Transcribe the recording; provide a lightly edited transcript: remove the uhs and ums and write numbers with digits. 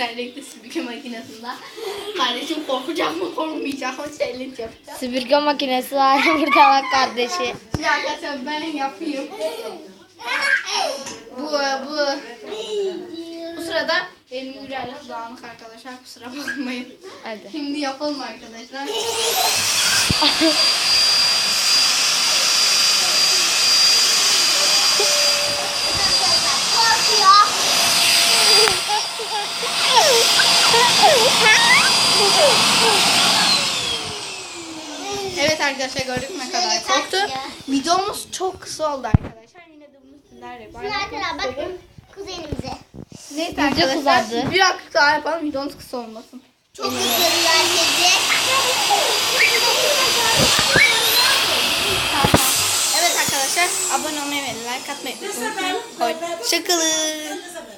özellikle süpürge makinesinde. Kardeşim korkacak mı korkmayacak mı challenge yapacağız. Süpürge makinesi var burada bak kardeşi. Şimdi arkadaşlar ben yapayım. Bu sırada benim yüreğim dağınık arkadaşlar, kusura bakmayın. Hadi. Şimdi yapalım arkadaşlar. Evet arkadaşlar, gördük mü ne kadar korktu. Videomuz çok kısa oldu arkadaşlar. Yine de bunu sizlerle Arkadaşlar bakın kuzenimize. Neyse arkadaşlar, kızardı. bir dakika daha yapalım, videomuz kısa olmasın. Çok üzüldü annesi. Evet arkadaşlar, abone olmayı ve like atmayı unutmayın. Hoşçakalın.